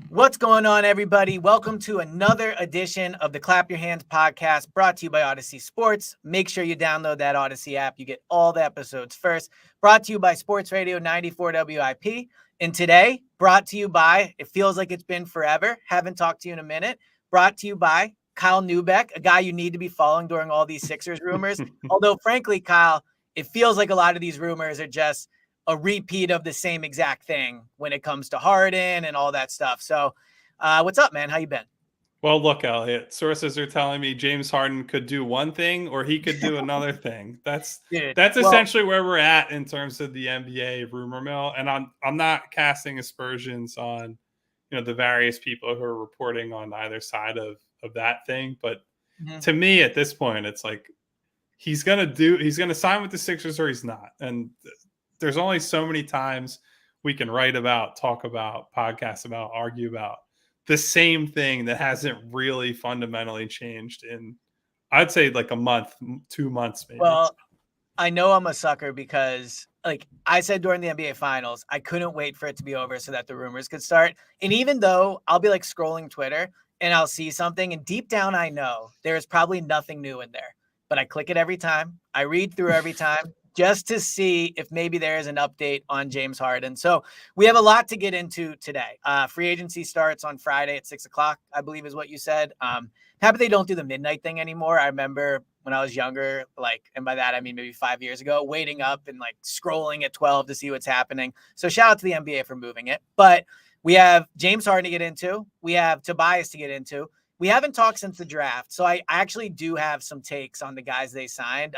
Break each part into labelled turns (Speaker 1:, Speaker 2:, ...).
Speaker 1: What's going on, everybody? Welcome to another edition of the Clap Your Hands podcast brought to you by Odyssey Sports. Make sure you download that Odyssey app. You get all the episodes first. Brought to you by Sports Radio 94 WIP. And today, brought to you by, it feels like it's been forever. Haven't talked to you in a minute. Brought to you by Kyle Neubeck, a guy you need to be following during all these Sixers rumors. Although, frankly, Kyle, it feels like a lot of these rumors are just a repeat of the same exact thing when it comes to Harden and all that stuff. So what's up, man? How you been?
Speaker 2: Well, look, Elliot, sources are telling me James Harden could do one thing or he could do another thing. That's
Speaker 1: Dude,
Speaker 2: that's
Speaker 1: well,
Speaker 2: essentially where we're at in terms of the NBA rumor mill. And I'm not casting aspersions on, the various people who are reporting on either side of that thing. But to me, at this point, it's like he's gonna sign with the Sixers or he's not. And there's only so many times we can write about, talk about, podcast about, argue about the same thing that hasn't really fundamentally changed in, I'd say, like a month, 2 months, maybe.
Speaker 1: Well, I know I'm a sucker because, like I said during the NBA Finals, I couldn't wait for it to be over so that the rumors could start. And even though I'll be like scrolling Twitter and I'll see something, and deep down I know there's probably nothing new in there, but I click it every time. I read through every time just to see if maybe there is an update on James Harden. So we have a lot to get into today. Free agency starts on Friday at 6:00, I believe is what you said. Happy they don't do the midnight thing anymore. I remember when I was younger, and by that I mean maybe 5 years ago, waiting up and scrolling at 12 to see what's happening. So shout out to the NBA for moving it. But we have James Harden to get into. We have Tobias to get into. We haven't talked since the draft, so I actually do have some takes on the guys they signed.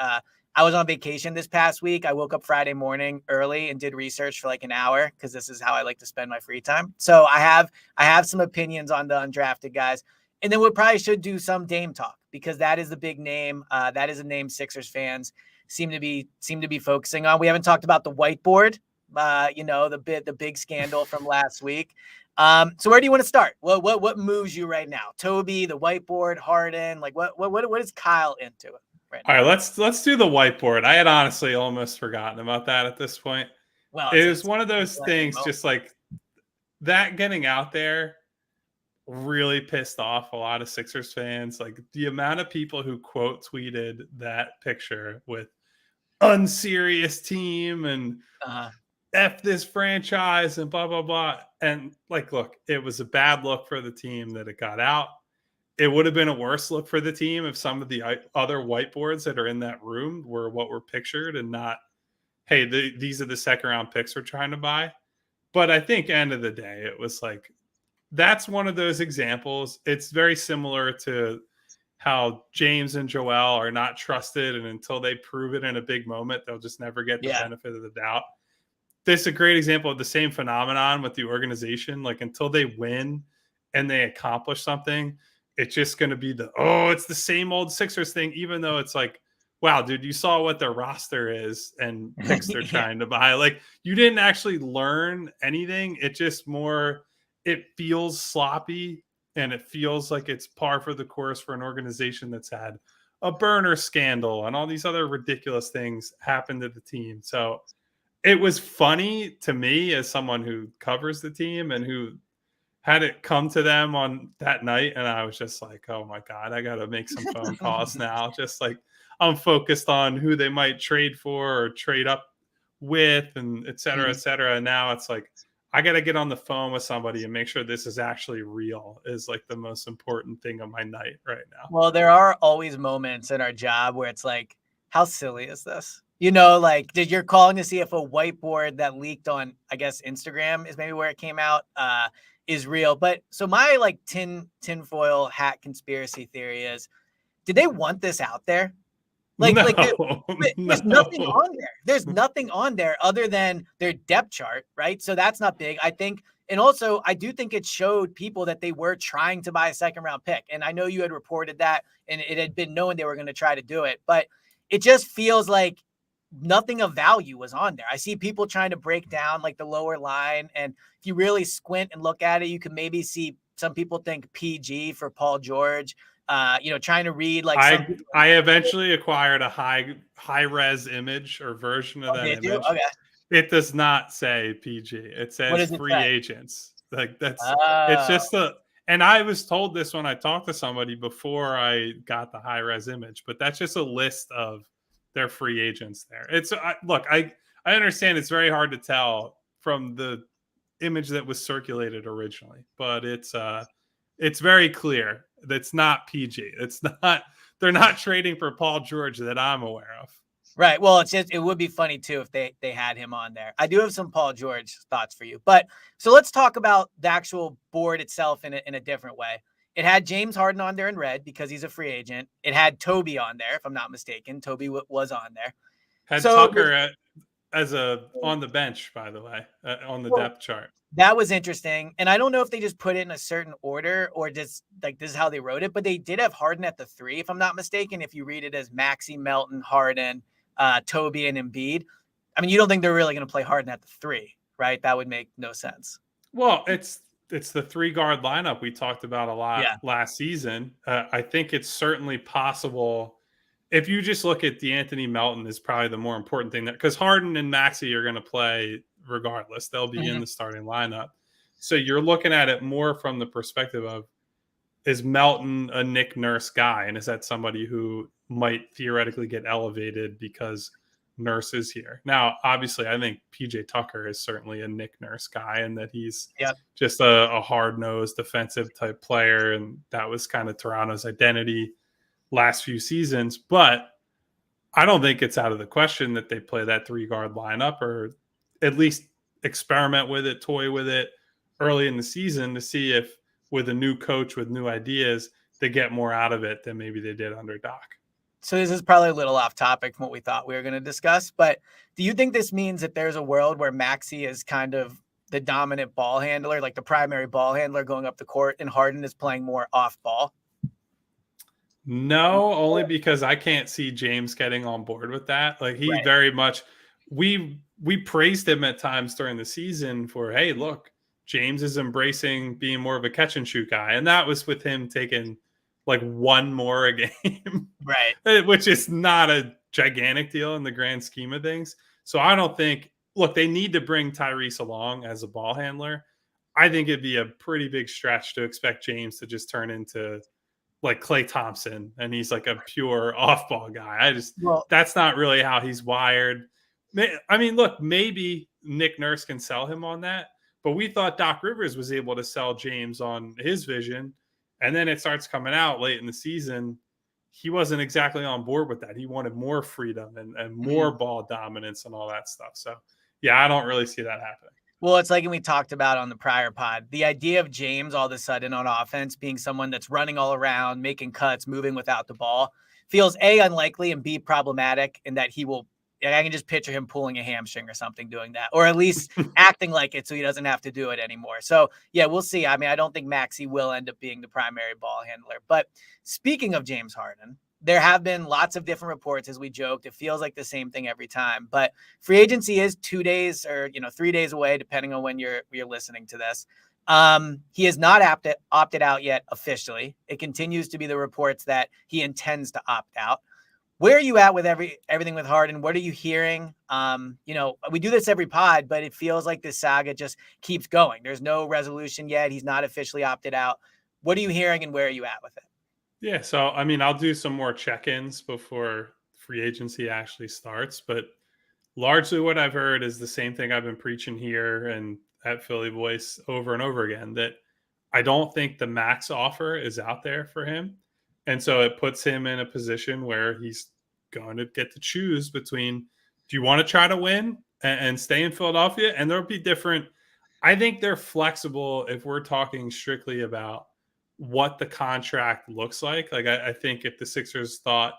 Speaker 1: I was on vacation this past week. I woke up Friday morning early and did research for an hour because this is how I like to spend my free time. So I have some opinions on the undrafted guys. And then we probably should do some Dame talk because that is the big name. That is a name Sixers fans seem to be focusing on. We haven't talked about the whiteboard, the big scandal from last week. So where do you want to start? What moves you right now? Tobi, the whiteboard, Harden, what is Kyle into right now?
Speaker 2: All right, let's do the whiteboard. I had honestly almost forgotten about that at this point.
Speaker 1: Well,
Speaker 2: it was one of those things, just like that getting out there really pissed off a lot of Sixers fans. Like the amount of people who quote tweeted that picture with unserious team and F this franchise and blah, blah, blah. And look, it was a bad look for the team that it got out. It would have been a worse look for the team if some of the other whiteboards that are in that room were what were pictured and not, hey, these are the second round picks we're trying to buy. But I think end of the day, it was that's one of those examples. It's very similar to how James and Joel are not trusted, and until they prove it in a big moment, they'll just never get the benefit of the doubt. This is a great example of the same phenomenon with the organization. Until they win and they accomplish something, it's just going to be it's the same old Sixers thing, even though it's wow, dude, you saw what their roster is and picks they're trying to buy. You didn't actually learn anything. It just it feels sloppy, and it feels like it's par for the course for an organization that's had a burner scandal and all these other ridiculous things happen to the team. So it was funny to me as someone who covers the team and who had it come to them on that night. And I was just like, oh my God, I got to make some phone calls now. Just I'm focused on who they might trade for or trade up with and et cetera, et cetera. And now it's I got to get on the phone with somebody and make sure this is actually real is the most important thing of my night right now.
Speaker 1: Well, there are always moments in our job where it's how silly is this? You're calling to see if a whiteboard that leaked on, I guess, Instagram is maybe where it came out, is real. But so my tinfoil hat conspiracy theory is, did they want this out there? There's nothing on there. There's nothing on there other than their depth chart, right? So that's not big, I think. And also, I do think it showed people that they were trying to buy a second round pick. And I know you had reported that, and it had been known they were going to try to do it. But it just feels like nothing of value was on there. I see people trying to break down the lower line. And if you really squint and look at it, you can maybe see some people think PG for Paul George. Trying to read
Speaker 2: I eventually acquired a high res image or version of that image.
Speaker 1: Okay.
Speaker 2: It does not say PG. It says free agents. Like it's
Speaker 1: Oh,
Speaker 2: just and I was told this when I talked to somebody before I got the high res image, but that's just a list of their free agents there. Look, I understand it's very hard to tell from the image that was circulated originally, but it's very clear that's not PG. It's not they're not trading for Paul George that I'm aware of.
Speaker 1: right. Well, it would be funny too if they had him on there. I do have some Paul George thoughts for you, but so let's talk about the actual board itself in a different way. It had James Harden on there in red because he's a free agent. It had Toby on there, if I'm not mistaken. Toby was on there.
Speaker 2: Had
Speaker 1: So
Speaker 2: Tucker as a on the bench, by the way, on the
Speaker 1: well,
Speaker 2: depth chart.
Speaker 1: that was interesting. And I don't know if they just put it in a certain order or just like this is how they wrote it, but they did have Harden at the 3, if I'm not mistaken. If you read it as Maxey, Melton, Harden, Toby, and Embiid. I mean, you don't think they're really going to play Harden at the 3, right? That would make no sense.
Speaker 2: Well, it's the 3 guard lineup we talked about a lot
Speaker 1: Yeah.
Speaker 2: last season. I think it's certainly possible. If you just look at D'Anthony Melton is probably the more important thing, that because Harden and Maxey are going to play regardless. They'll be in
Speaker 1: Mhm.
Speaker 2: the starting lineup. So you're looking at it more from the perspective of, is Melton a Nick Nurse guy? And is that somebody who might theoretically get elevated because Nurse is here? Now, obviously, I think PJ Tucker is certainly a Nick Nurse guy, and that he's
Speaker 1: Yep.
Speaker 2: just a hard-nosed defensive type player. And that was kind of Toronto's identity last few seasons. But I don't think it's out of the question that they play that 3 guard lineup, or at least experiment with it, toy with it early in the season to see if, with a new coach with new ideas, they get more out of it than maybe they did under Doc.
Speaker 1: So this is probably a little off topic from what we thought we were going to discuss, but do you think this means that there's a world where Maxey is kind of the dominant ball handler, like the primary ball handler going up the court, and Harden is playing more off ball?
Speaker 2: No, only because I can't see James getting on board with that. Like he
Speaker 1: Right.
Speaker 2: very much we praised him at times during the season for, hey, look, James is embracing being more of a catch and shoot guy. And that was with him taking like one more a game,
Speaker 1: Right.
Speaker 2: which is not a gigantic deal in the grand scheme of things. So I don't think, look, they need to bring Tyrese along as a ball handler. I think it'd be a pretty big stretch to expect James to just turn into like Klay Thompson and he's like a pure off ball guy.
Speaker 1: Well,
Speaker 2: that's not really how he's wired. I mean, look, maybe Nick Nurse can sell him on that, but we thought Doc Rivers was able to sell James on his vision. And then it starts coming out late in the season. He wasn't exactly on board with that. He wanted more freedom and more ball dominance and all that stuff. So, yeah, I don't really see that happening.
Speaker 1: Well, it's like we talked about on the prior pod, the idea of James all of a sudden on offense being someone that's running all around, making cuts, moving without the ball feels A, unlikely, and B, problematic in that he will, I can just picture him pulling a hamstring or something doing that, or at least acting like it so he doesn't have to do it anymore. So, yeah, we'll see. I mean, I don't think Maxey will end up being the primary ball handler. But speaking of James Harden, there have been lots of different reports, as we joked. It feels like the same thing every time, but free agency is 2 days or 3 days away, depending on when you're listening to this. He has not opted out yet officially. It continues to be the reports that he intends to opt out. Where are you at with everything with Harden? What are you hearing? We do this every pod, but it feels like this saga just keeps going. There's no resolution yet. He's not officially opted out. What are you hearing and where are you at with it?
Speaker 2: Yeah, so I mean, I'll do some more check-ins before free agency actually starts, but largely what I've heard is the same thing I've been preaching here and at Philly Voice over and over again, that I don't think the max offer is out there for him. And so it puts him in a position where he's going to get to choose between, do you want to try to win and stay in Philadelphia? And there'll be different, I think they're flexible if we're talking strictly about what the contract looks like. Like I think if the Sixers thought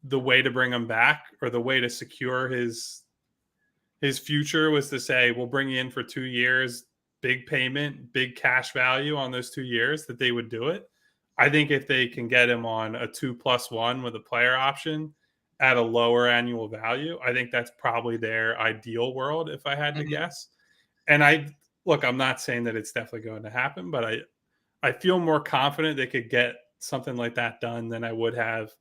Speaker 2: the way to bring him back or the way to secure his future was to say, we'll bring you in for 2 years, big payment, big cash value on those 2 years, that they would do it. I think if they can get him on a 2+1 with a player option at a lower annual value, I think that's probably their ideal world, if I had to guess. And I'm not saying that it's definitely going to happen, but I feel more confident they could get something like that done than I would have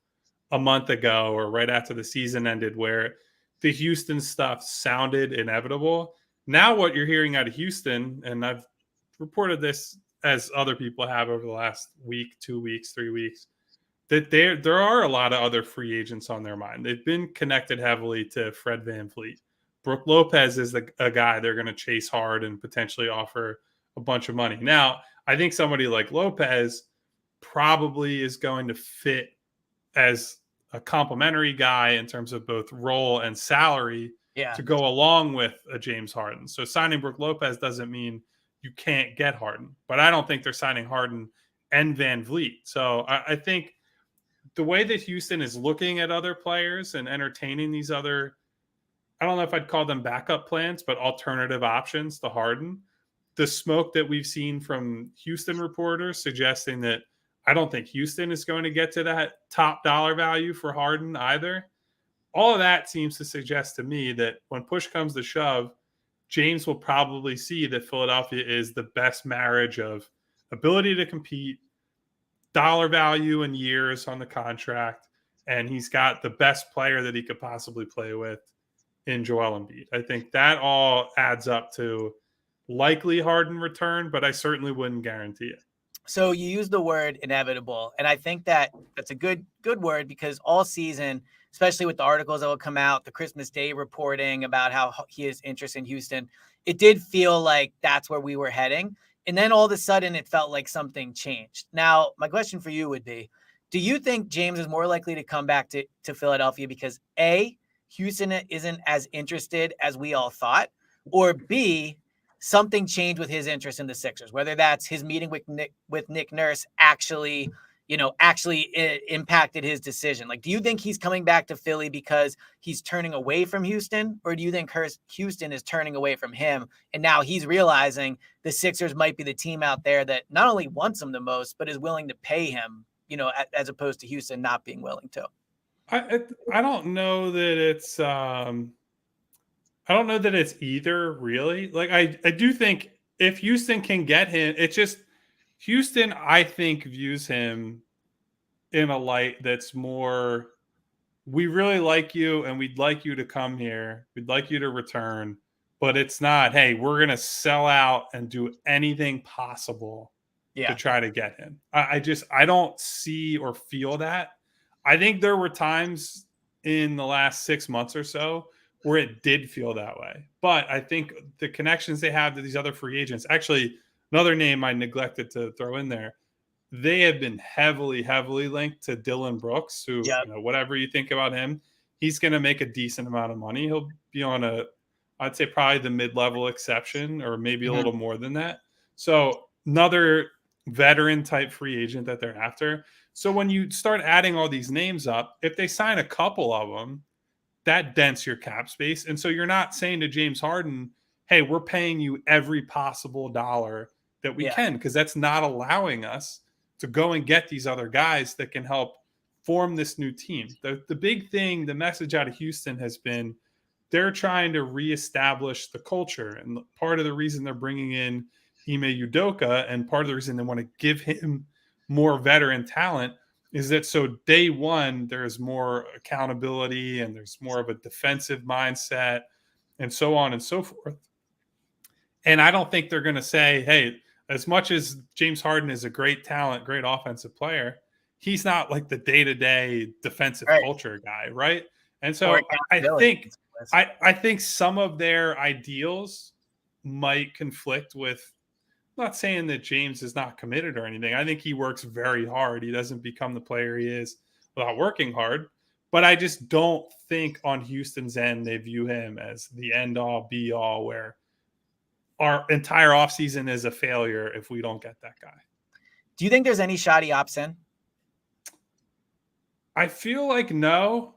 Speaker 2: a month ago or right after the season ended, where the Houston stuff sounded inevitable. Now what you're hearing out of Houston, and I've reported this as other people have over the last week, 2 weeks, 3 weeks, that there are a lot of other free agents on their mind. They've been connected heavily to Fred VanVleet. Brook Lopez is a guy they're going to chase hard and potentially offer a bunch of money. Now, I think somebody like Lopez probably is going to fit as a complimentary guy in terms of both role and salary
Speaker 1: Yeah.
Speaker 2: to go along with a James Harden. So signing Brook Lopez doesn't mean you can't get Harden, but I don't think they're signing Harden and Van Vliet. So I think the way that Houston is looking at other players and entertaining these other, I don't know if I'd call them backup plans, but alternative options to Harden. The smoke that we've seen from Houston reporters suggesting that I don't think Houston is going to get to that top dollar value for Harden either. All of that seems to suggest to me that when push comes to shove, James will probably see that Philadelphia is the best marriage of ability to compete, dollar value and years on the contract, and he's got the best player that he could possibly play with in Joel Embiid. I think that all adds up to likely Harden return, but I certainly wouldn't guarantee it.
Speaker 1: So you use the word inevitable, and I think that that's a good word, because all season, especially with the articles that will come out, the Christmas Day reporting about how he is interested in Houston, it did feel like that's where we were heading. And then all of a sudden it felt like something changed. Now, my question for you would be, do you think James is more likely to come back to Philadelphia because A, Houston isn't as interested as we all thought, or B, something changed with his interest in the Sixers, whether that's his meeting with Nick Nurse actually impacted his decision? Like, do you think he's coming back to Philly because he's turning away from Houston, or do you think Houston is turning away from him, and now he's realizing the Sixers might be the team out there that not only wants him the most, but is willing to pay him, as opposed to Houston not being willing to?
Speaker 2: I don't know that it's I don't know that it's either, really. Like, I do think if Houston can get him, it's just Houston, I think, views him in a light that's more, we really like you and we'd like you to come here. We'd like you to return. But it's not, hey, we're going to sell out and do anything possible to try to get him. I don't see or feel that. I think there were times in the last 6 months or so where it did feel that way. But I think the connections they have to these other free agents, actually, another name I neglected to throw in there, they have been heavily, heavily linked to Dylan Brooks, who, whatever you think about him, he's going to make a decent amount of money. He'll be on I'd say probably the mid-level exception, or maybe a little more than that. So another veteran type free agent that they're after. So when you start adding all these names up, if they sign a couple of them, that dents your cap space. And so you're not saying to James Harden, hey, we're paying you every possible dollar that we can, because that's not allowing us to go and get these other guys that can help form this new team. The big thing, the message out of Houston has been they're trying to reestablish the culture. And part of the reason they're bringing in Ime Udoka, and part of the reason they want to give him more veteran talent, is that so day one, there's more accountability and there's more of a defensive mindset and so on and so forth. And I don't think they're going to say, hey, as much as James Harden is a great talent, great offensive player, he's not like the day-to-day defensive culture guy, right? And so I think some of their ideals might conflict with, I'm not saying that James is not committed or anything. I think he works very hard. He doesn't become the player he is without working hard. But I just don't think on Houston's end they view him as the end-all, be-all, where our entire offseason is a failure if we don't get that guy.
Speaker 1: Do you think there's any shot he opts in?
Speaker 2: I feel like no,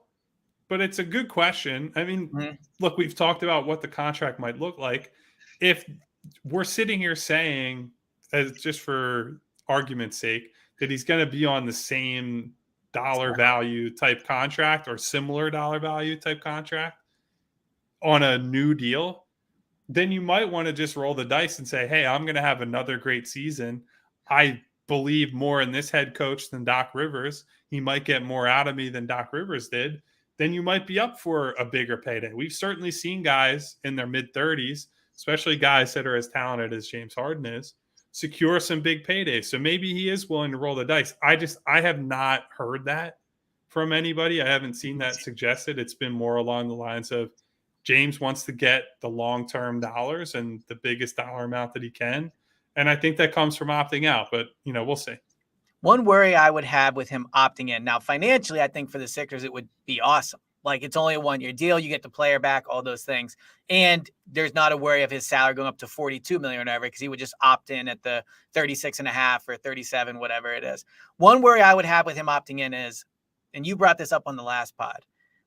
Speaker 2: but it's a good question. I mean, look, we've talked about what the contract might look like. If we're sitting here saying, as just for argument's sake, that he's going to be on the same dollar value type contract or similar dollar value type contract on a new deal, then you might want to just roll the dice and say, hey, I'm going to have another great season. I believe more in this head coach than Doc Rivers. He might get more out of me than Doc Rivers did. Then you might be up for a bigger payday. We've certainly seen guys in their mid-30s, especially guys that are as talented as James Harden is, secure some big paydays. So maybe he is willing to roll the dice. I have not heard that from anybody. I haven't seen that suggested. It's been more along the lines of James wants to get the long-term dollars and the biggest dollar amount that he can. And I think that comes from opting out, but we'll see.
Speaker 1: One worry I would have with him opting in now, financially, I think for the Sixers, it would be awesome. Like, it's only a 1-year deal. You get the player back, all those things. And there's not a worry of his salary going up to 42 million or whatever, because he would just opt in at the 36.5 or 37, whatever it is. One worry I would have with him opting in is, and you brought this up on the last pod,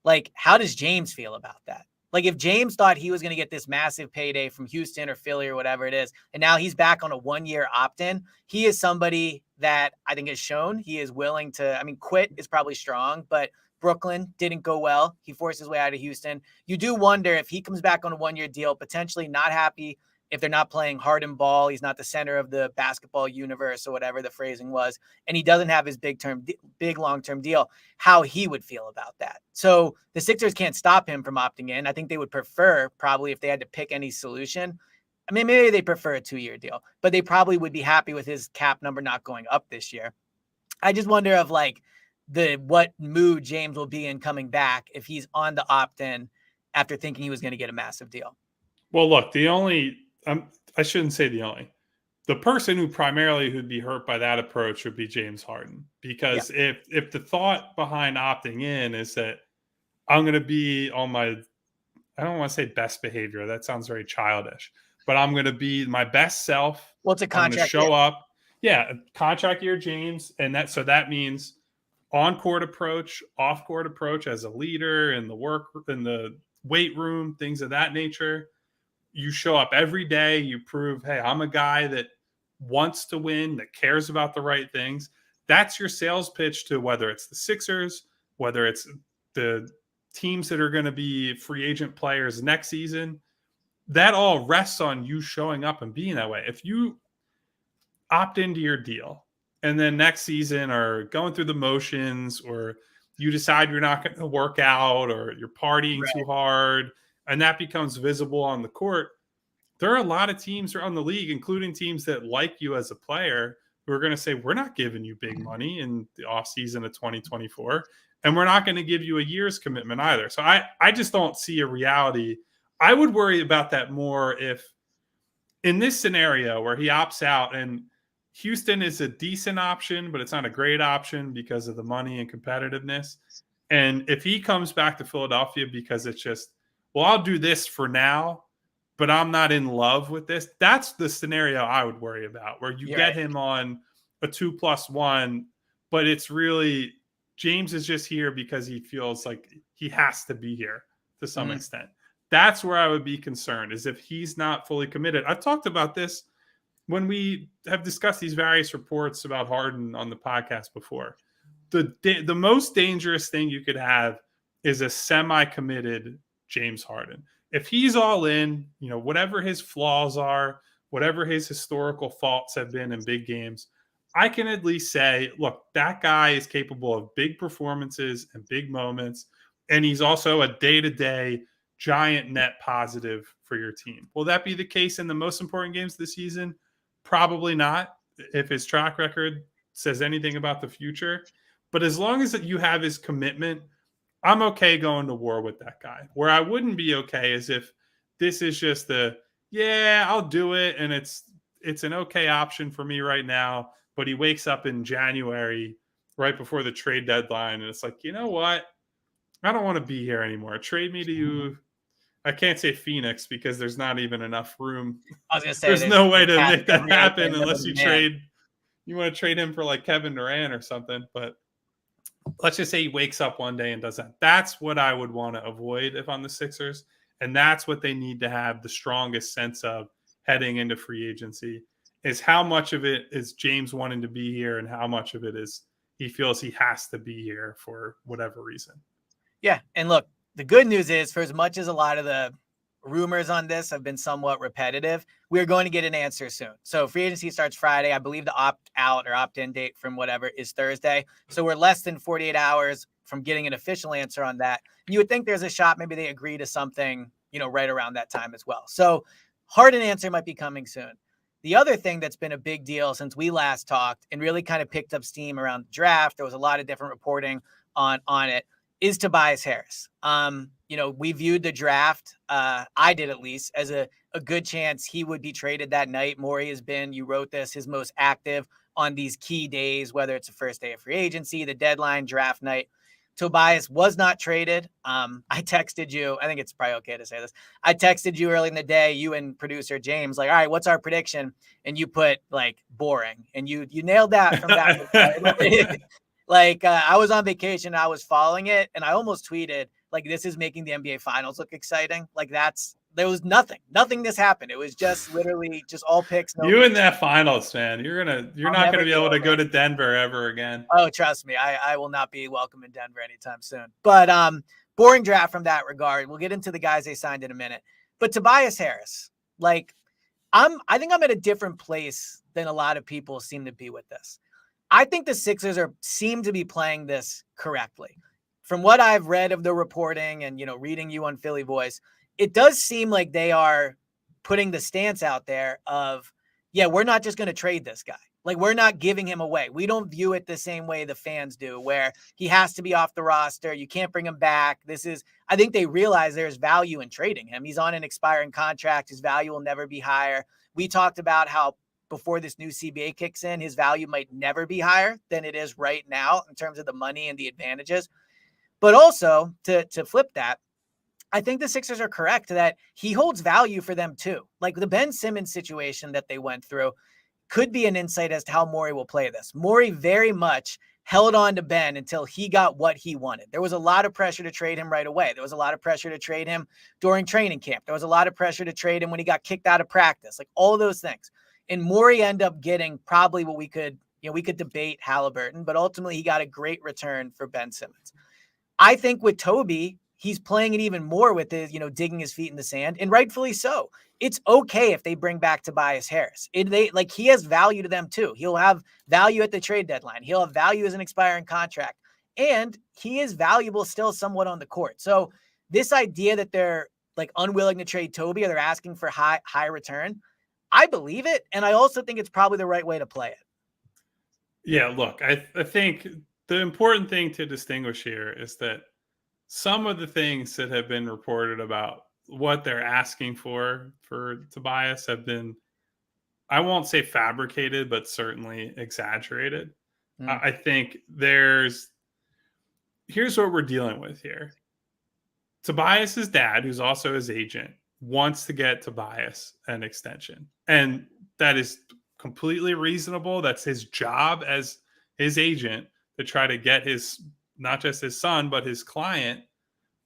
Speaker 1: like, how does James feel about that? Like, if James thought he was going to get this massive payday from Houston or Philly or whatever it is, and now he's back on a 1-year opt-in, he is somebody that I think has shown he is willing to, quit is probably strong, but Brooklyn didn't go well. He forced his way out of Houston. You do wonder if he comes back on a 1-year deal, potentially not happy if they're not playing Harden ball. He's not the center of the basketball universe or whatever the phrasing was, and he doesn't have his big long-term deal, how he would feel about that. So the Sixers can't stop him from opting in. I think they would prefer, probably if they had to pick any solution, maybe they prefer a 2-year deal, but they probably would be happy with his cap number not going up this year. I just wonder of what mood James will be in coming back if he's on the opt-in after thinking he was going to get a massive deal.
Speaker 2: Well, look, I shouldn't say the person who primarily would be hurt by that approach would be James Harden, because if the thought behind opting in is that I'm going to be on my, I don't want to say best behavior, that sounds very childish, but I'm going to be my best self.
Speaker 1: Well, it's a contract.
Speaker 2: I'm going to show up. Yeah, contract year, James, and that means on-court approach, off-court approach as a leader in the weight room, things of that nature. You show up every day. You prove, hey, I'm a guy that wants to win, that cares about the right things. That's your sales pitch to whether it's the Sixers, whether it's the teams that are going to be free agent players next season. That all rests on you showing up and being that way. If you opt into your deal and then next season are going through the motions, or you decide you're not going to work out, or you're partying too hard, and that becomes visible on the court, there are a lot of teams around the league, including teams that like you as a player, who are going to say, we're not giving you big money in the offseason of 2024, and we're not going to give you a year's commitment either. So I just don't see a reality. I would worry about that more if in this scenario where he opts out, and Houston is a decent option, but it's not a great option because of the money and competitiveness. And if he comes back to Philadelphia because it's just, well, I'll do this for now, but I'm not in love with this. That's the scenario I would worry about, where you get him on a 2+1, but it's really James is just here because he feels like he has to be here to some extent. That's where I would be concerned, is if he's not fully committed. I've talked about this when we have discussed these various reports about Harden on the podcast before. The most dangerous thing you could have is a semi-committed James Harden. If he's all in, whatever his flaws are, whatever his historical faults have been in big games, I can at least say, look, that guy is capable of big performances and big moments, and he's also a day-to-day giant net positive for your team. Will that be the case in the most important games of the season? Probably not, if his track record says anything about the future. But as long as you have his commitment, I'm okay going to war with that guy. Where I wouldn't be okay is if this is just I'll do it, and it's an okay option for me right now, but he wakes up in January right before the trade deadline, and it's like, you know what? I don't want to be here anymore. Trade me to you. I can't say Phoenix because there's not even enough room.
Speaker 1: I was going to say,
Speaker 2: there's no way to make that happen unless you want to trade him for like Kevin Durant or something. But let's just say he wakes up one day and does that. That's what I would want to avoid if I'm the Sixers. And that's what they need to have the strongest sense of heading into free agency, is how much of it is James wanting to be here and how much of it is he feels he has to be here for whatever reason.
Speaker 1: Yeah. And look, the good news is, for as much as a lot of the rumors on this have been somewhat repetitive, we're going to get an answer soon. So free agency starts Friday. I believe the opt-out or opt-in date from whatever is Thursday. So we're less than 48 hours from getting an official answer on that. You would think there's a shot maybe they agree to something, right around that time as well. So Harden answer might be coming soon. The other thing that's been a big deal since we last talked and really kind of picked up steam around the draft, there was a lot of different reporting on it, is Tobias Harris. We viewed the draft, I did at least, as a good chance he would be traded that night. Morey has been, you wrote this, his most active on these key days, whether it's the first day of free agency, the deadline, draft night. Tobias was not traded. I texted you. I think it's probably okay to say this. I texted you early in the day, you and producer James, like, all right, what's our prediction? And you put like boring, and you nailed that from that. I was on vacation, I was following it, and I almost tweeted like, this is making the NBA Finals look exciting. Like there was nothing this happened. It was just literally just all picks.
Speaker 2: You in that finals, man. You're not gonna be able to go to Denver ever again.
Speaker 1: Oh, trust me, I will not be welcome in Denver anytime soon. But boring draft from that regard. We'll get into the guys they signed in a minute. But Tobias Harris, like, I think I'm at a different place than a lot of people seem to be with this. I think the Sixers seem to be playing this correctly. From what I've read of the reporting and, reading you on Philly Voice, it does seem like they are putting the stance out there of, yeah, we're not just going to trade this guy. Like, we're not giving him away. We don't view it the same way the fans do, where he has to be off the roster. You can't bring him back. I think they realize there's value in trading him. He's on an expiring contract. His value will never be higher. We talked about how before this new CBA kicks in, his value might never be higher than it is right now in terms of the money and the advantages. But also to flip that, I think the Sixers are correct that he holds value for them too. Like the Ben Simmons situation that they went through could be an insight as to how Morey will play this. Morey very much held on to Ben until he got what he wanted. There was a lot of pressure to trade him right away. There was a lot of pressure to trade him during training camp. There was a lot of pressure to trade him when he got kicked out of practice, like all of those things. And Morey ended up getting probably what we could debate Halliburton, but ultimately he got a great return for Ben Simmons. I think with Tobi, he's playing it even more with his, digging his feet in the sand, and rightfully so. It's okay if they bring back Tobias Harris. He has value to them too. He'll have value at the trade deadline. He'll have value as an expiring contract, and he is valuable still somewhat on the court. So this idea that they're like unwilling to trade Tobi or they're asking for high return, I believe it, and I also think it's probably the right way to play it.
Speaker 2: Yeah, look, I think the important thing to distinguish here is that some of the things that have been reported about what they're asking for Tobias have been, I won't say fabricated, but certainly exaggerated. I think here's what we're dealing with here. Tobias's dad, who's also his agent, wants to get Tobias an extension. And that is completely reasonable. That's his job as his agent to try to get not just his son, but his client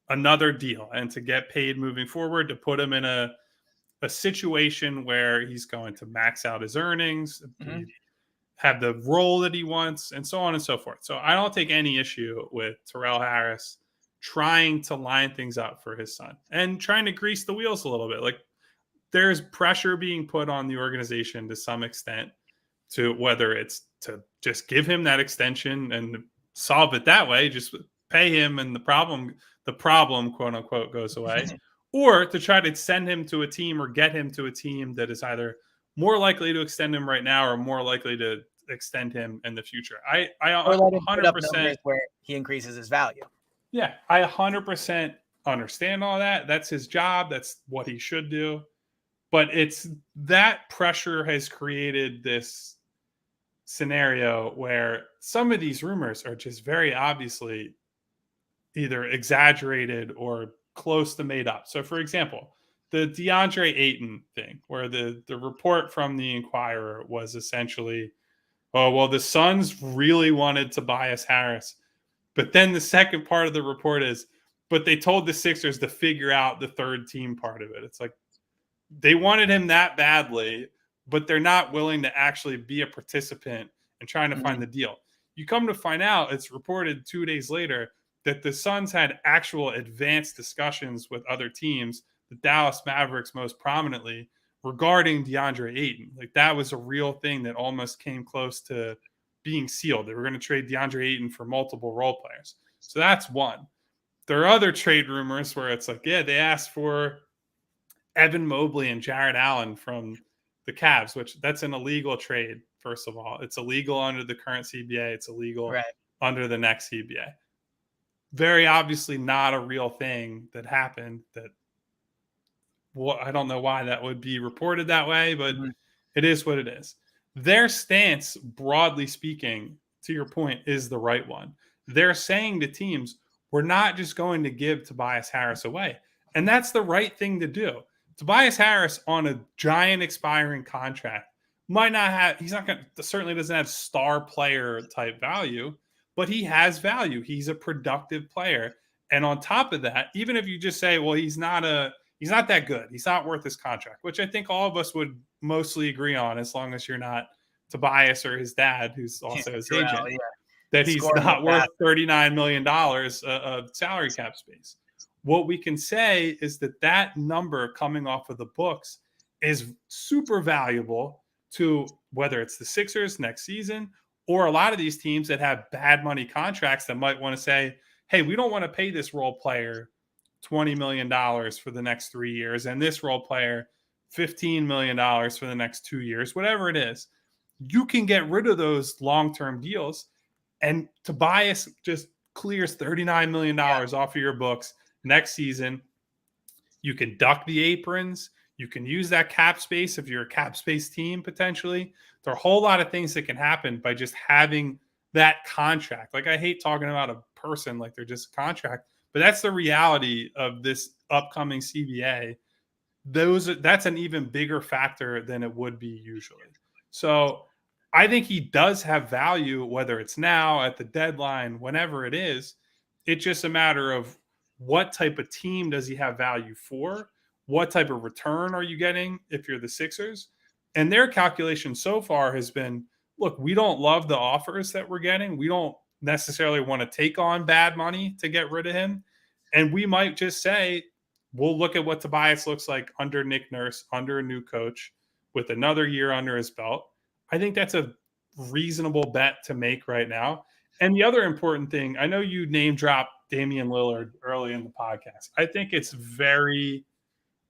Speaker 2: another deal and to get paid moving forward, to put him in a situation where he's going to max out his earnings, have the role that he wants, and so on and so forth. So I don't take any issue with Terrell Harris trying to line things up for his son and trying to grease the wheels a little bit. Like, there's pressure being put on the organization to some extent, to whether it's to just give him that extension and solve it that way, just pay him and the problem quote unquote goes away, or to try to send him to a team or get him to a team that is either more likely to extend him right now or more likely to extend him in the future. I 100%
Speaker 1: where he increases his value.
Speaker 2: Yeah, I 100% understand all that. That's his job. That's what he should do. But it's that pressure has created this scenario where some of these rumors are just very obviously either exaggerated or close to made up. So, for example, the DeAndre Ayton thing, where the report from the Inquirer was essentially, oh, well, the Suns really wanted Tobias Harris. But then the second part of the report is, but they told the Sixers to figure out the third team part of it. It's like they wanted him that badly, but they're not willing to actually be a participant in trying to find the deal. You come to find out, it's reported 2 days later that the Suns had actual advanced discussions with other teams, the Dallas Mavericks most prominently, regarding DeAndre Ayton. Like, that was a real thing that almost came close to being sealed. They were going to trade DeAndre Ayton for multiple role players. So that's one. There are other trade rumors where it's like, yeah, they asked for Evan Mobley and Jared Allen from the Cavs, which that's an illegal trade. First of all, it's illegal under the current CBA. It's illegal
Speaker 1: Right.
Speaker 2: under the next CBA. Very obviously not a real thing that happened. I don't know why that would be reported that way, but it is what it is. Their stance, broadly speaking, to your point, is the right one. They're saying to teams, we're not just going to give Tobias Harris away. And that's the right thing to do. Tobias Harris on a giant expiring contract might not have, he's not going to, certainly doesn't have star player type value, but he has value. He's a productive player. And on top of that, even if you just say, well, he's not that good, he's not worth his contract, which I think all of us would mostly agree on, as long as you're not Tobias or his dad, who's also his agent, that he's not worth $39 million of salary cap space. What we can say is that number coming off of the books is super valuable to whether it's the Sixers next season or a lot of these teams that have bad money contracts that might want to say, hey, we don't want to pay this role player $20 million for the next 3 years and this role player $15 million for the next 2 years, whatever it is. You can get rid of those long-term deals, and Tobias just clears $39 million off of your books next season. You can duck the aprons. You can use that cap space if you're a cap space team, potentially. There are a whole lot of things that can happen by just having that contract. Like, I hate talking about a person like they're just a contract, but that's the reality of this upcoming CBA. That's an even bigger factor than it would be usually. So I think he does have value, whether it's now, at the deadline, whenever it is. It's just a matter of what type of team does he have value for? What type of return are you getting if you're the Sixers? And their calculation so far has been, look, we don't love the offers that we're getting. We don't necessarily want to take on bad money to get rid of him. And we might just say, we'll look at what Tobias looks like under Nick Nurse, under a new coach, with another year under his belt. I think that's a reasonable bet to make right now. And the other important thing, I know you name dropped Damian Lillard early in the podcast. I think it's very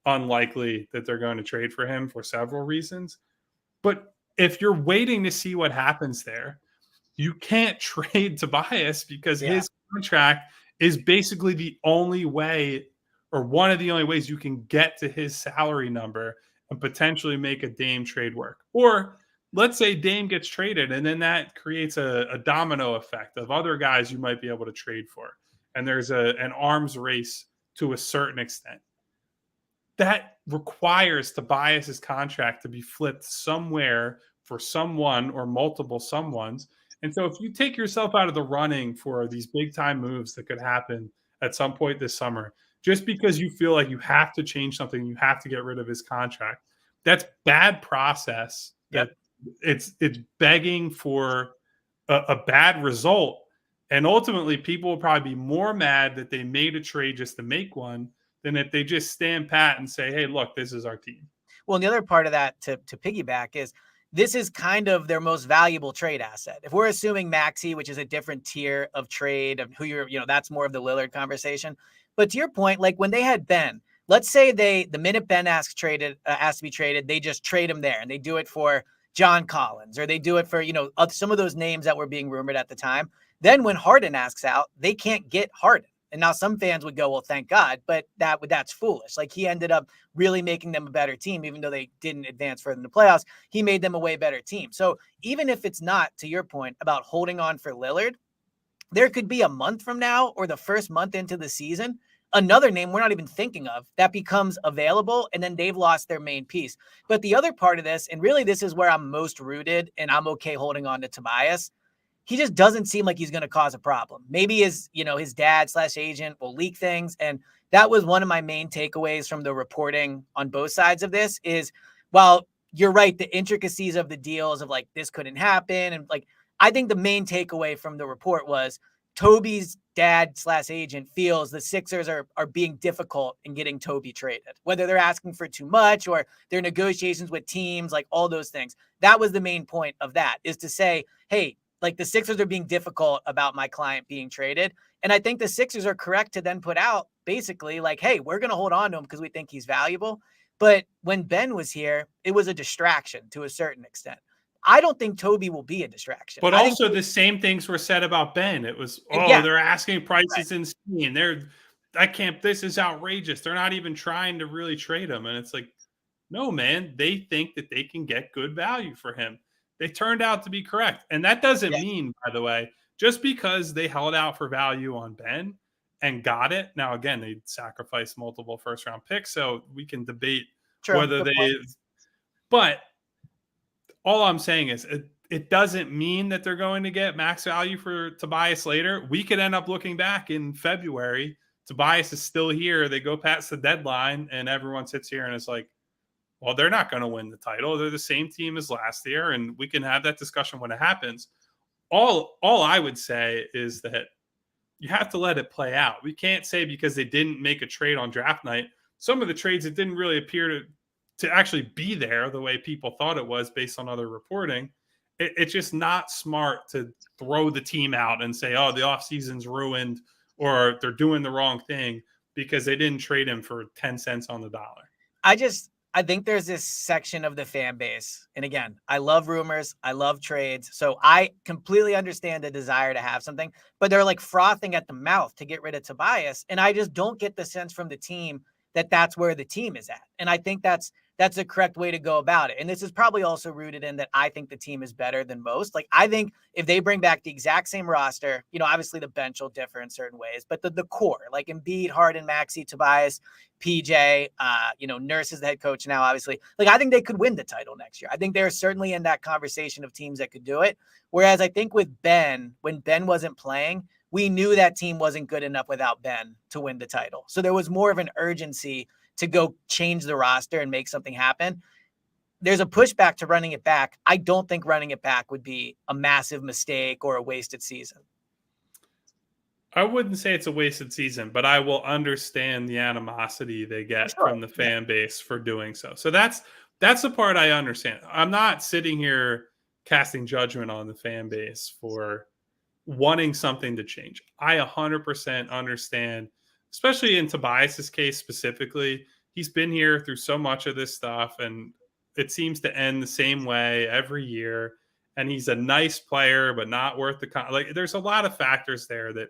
Speaker 2: unlikely that they're going to trade for him for several reasons. But if you're waiting to see what happens there, you can't trade Tobias because his contract is basically the only way, or one of the only ways, you can get to his salary number and potentially make a Dame trade work. Or let's say Dame gets traded, and then that creates a domino effect of other guys you might be able to trade for. And there's an arms race to a certain extent. That requires Tobias's contract to be flipped somewhere for someone or multiple someones. And so if you take yourself out of the running for these big time moves that could happen at some point this summer, just because you feel like you have to change something, you have to get rid of his contract, that's bad process. That it's begging for a bad result. And ultimately, people will probably be more mad that they made a trade just to make one than if they just stand pat and say, hey, look, this is our team.
Speaker 1: Well, and the other part of that to piggyback is this is kind of their most valuable trade asset. If we're assuming Maxey, which is a different tier of trade of who you're, that's more of the Lillard conversation. But to your point, like when they had Ben, let's say the minute Ben asks to be traded, they just trade him there and they do it for John Collins, or they do it for, some of those names that were being rumored at the time. Then when Harden asks out, they can't get Harden. And now some fans would go, well, thank God, but that's foolish. Like, he ended up really making them a better team, even though they didn't advance further in the playoffs. He made them a way better team. So even if it's not, to your point, about holding on for Lillard, there could be a month from now or the first month into the season, another name we're not even thinking of that becomes available, and then they've lost their main piece. But the other part of this, and really this is where I'm most rooted and I'm okay holding on to Tobias, he just doesn't seem like he's going to cause a problem. Maybe his dad/agent will leak things. And that was one of my main takeaways from the reporting on both sides of this is, while you're right, the intricacies of the deals of like, this couldn't happen. And like, I think the main takeaway from the report was Tobi's dad/agent feels the Sixers are being difficult in getting Tobi traded, whether they're asking for too much or their negotiations with teams, like all those things. That was the main point of that, is to say, hey, like, the Sixers are being difficult about my client being traded. And I think the Sixers are correct to then put out basically like, hey, we're going to hold on to him because we think he's valuable. But when Ben was here, it was a distraction to a certain extent. I don't think Tobi will be a distraction.
Speaker 2: But
Speaker 1: I think,
Speaker 2: also the same things were said about Ben. It was, oh,
Speaker 1: yeah,
Speaker 2: they're asking
Speaker 1: right.
Speaker 2: prices insane. This is outrageous. They're not even trying to really trade him. And it's like, no, man, they think that they can get good value for him. They turned out to be correct. And that doesn't
Speaker 1: Yeah,
Speaker 2: mean, by the way, just because they held out for value on Ben and got it. Now, again, they sacrificed multiple first round picks. So we can debate
Speaker 1: true.
Speaker 2: whether
Speaker 1: Good point.
Speaker 2: but all I'm saying is it doesn't mean that they're going to get max value for Tobias later. We could end up looking back in February. Tobias is still here. They go past the deadline, and everyone sits here and is like, well, they're not going to win the title. They're the same team as last year, and we can have that discussion when it happens. All I would say is that you have to let it play out. We can't say because they didn't make a trade on draft night. Some of the trades that didn't really appear to actually be there the way people thought it was based on other reporting. It's just not smart to throw the team out and say, oh, the offseason's ruined or they're doing the wrong thing because they didn't trade him for 10 cents on the dollar.
Speaker 1: I think there's this section of the fan base. And again, I love rumors. I love trades. So I completely understand the desire to have something, but they're like frothing at the mouth to get rid of Tobias. And I just don't get the sense from the team that that's where the team is at. And I think that's the correct way to go about it. And this is probably also rooted in that I think the team is better than most. Like, I think if they bring back the exact same roster, obviously the bench will differ in certain ways, but the core, like Embiid, Harden, Maxey, Tobias, PJ, Nurse is the head coach now, obviously. Like, I think they could win the title next year. I think they're certainly in that conversation of teams that could do it. Whereas I think with Ben, when Ben wasn't playing, we knew that team wasn't good enough without Ben to win the title. So there was more of an urgency to go change the roster and make something happen. There's a pushback to running it back. I don't think running it back would be a massive mistake or a wasted season.
Speaker 2: I wouldn't say it's a wasted season, but I will understand the animosity they get from the fan base for doing so. So that's the part I understand. I'm not sitting here casting judgment on the fan base for wanting something to change. I 100% understand, especially in Tobias's case specifically. He's been here through so much of this stuff, and it seems to end the same way every year. And he's a nice player, but not worth the there's a lot of factors there that